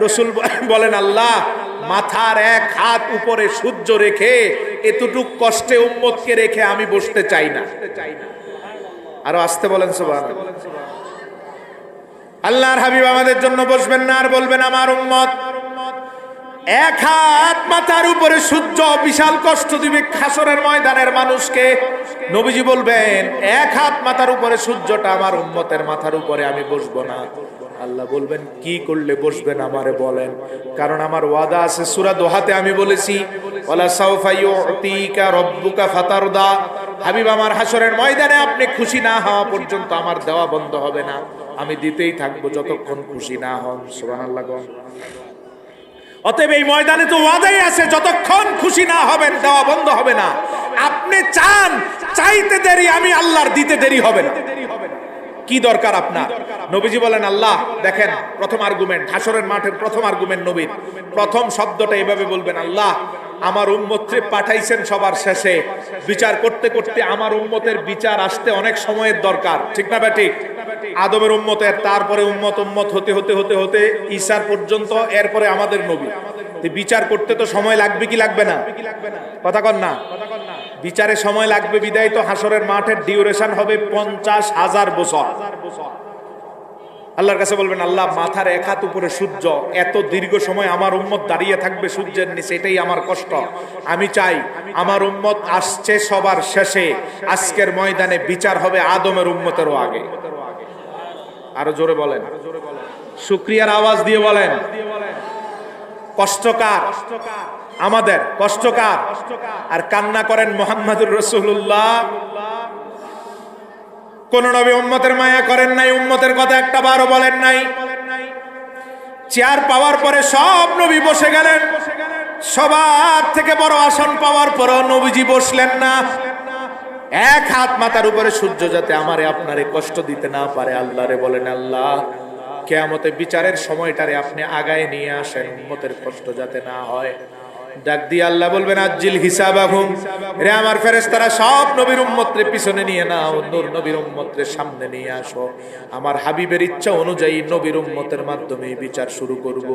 রাসূল বলেন, আল্লাহ মাথার এক হাত উপরে সূর্য রেখে এতটুক কষ্টে উম্মতকে রেখে আমি বসতে চাই না। আরো আসতে বলেন সুবহানাল্লাহ। আল্লাহর হাবিব আমাদের জন্য বসবেন না আর বলবেন, আমার উম্মত এক হাত মাথার উপরে সূর্য বিশাল কষ্ট দিবে হাসরের ময়দানের মানুষকে। নবীজি বলবেন, এক হাত মাথার উপরে সূর্যটা আমার উম্মতের মাথার উপরে আমি বসবো না। আল্লাহ বলবেন, কি করলে বসবেন আমারে বলেন, কারণ আমার ওয়াদা আছে। সূরা দোহাতে আমি বলেছি, ওয়ালা সাউফা ইউতিকা রাব্বুকা ফাতারদা। হাবিব আমার, হাসরের ময়দানে আপনি খুশি না হওয়া পর্যন্ত আমার দেওয়া বন্ধ হবে না, আমি দিতেই থাকবো যতক্ষণ খুশি না হন। সুবহানাল্লাহ। অতএব এই ময়দানে তো ওয়াদাই আছে, যতক্ষণ খুশি না হবেন দেওয়া বন্ধ হবে না। আপনি চান, চাইতে দেরি, আমি আল্লাহর দিতে দেরি হবে না। কি দরকার আপনার? নবীজি বলেন, আল্লাহ দেখেন, প্রথম আর্গুমেন্ট, হাসরের মাঠের প্রথম আর্গুমেন্ট নবীর প্রথম শব্দটা এভাবে বলবেন, আল্লাহ আমার উম্মতকে পাঠাইছেন সবার শেষে, বিচার করতে করতে আমার উম্মতের বিচার আসতে অনেক সময়ের দরকার, ঠিক না ভাই? ঠিক। আদমের উম্মতের, তারপরে উম্মত হতে হতে হতে হতে ঈসার পর্যন্ত, এরপরে আমাদের নবী। বিচার করতে তো সময় লাগবে কি লাগবে না? কথা কন না। বিচারে সময় লাগবে বিদায় তো হাসরের মাঠের ডিউরেশন হবে 50,000 বছর। আল্লাহর কাছে বলবেন, আল্লাহ মাথার এক হাত উপরে সূর্য, এত দীর্ঘ সময় আমার উম্মত দাঁড়িয়ে থাকবে সূর্যের নিচে, এটাই আমার কষ্ট। আমি চাই আমার উম্মত আসছে সবার শেষে, আজকের ময়দানে বিচার হবে আদমের উম্মতেরও আগে। আরো জোরে বলেন, শুকরিয়ার আওয়াজ দিয়ে বলেন। কষ্টকার আমাদের, কষ্টকার। আর কান্না করেন মুহাম্মদুর রাসূলুল্লাহ। কোন নবী উম্মতের মায়া করেন নাই, উম্মতের কথা একটা বারও বলেন নাই। চেয়ার পাওয়ার পরে সব নবী বসে গেলেন, সবার থেকে বড় আসন পাওয়ার পরও নবীজি বসলেন না। এক হাত মাথার উপরে সূর্য যাতে আমারে আপনারে কষ্ট দিতে না পারে, আল্লাহরে বলেন, আল্লাহ কিয়ামতে বিচারের সময়টারে আপনি আগায় নিয়ে আসেন, উম্মতের কষ্ট যাতে না হয়। ডাক দিয়ে আল্লাহ বলবেন, আজ্জিল হিসাবাহুম, রে আমার ফেরেশতারা সব নবীর উম্মতরে পিছনে নিয়ে নাও, নূর নবীর উম্মতরে সামনে নিয়ে আসো। আমার হাবিবের ইচ্ছা অনুযায়ী নবীর উম্মতের মাধ্যমে বিচার শুরু করব।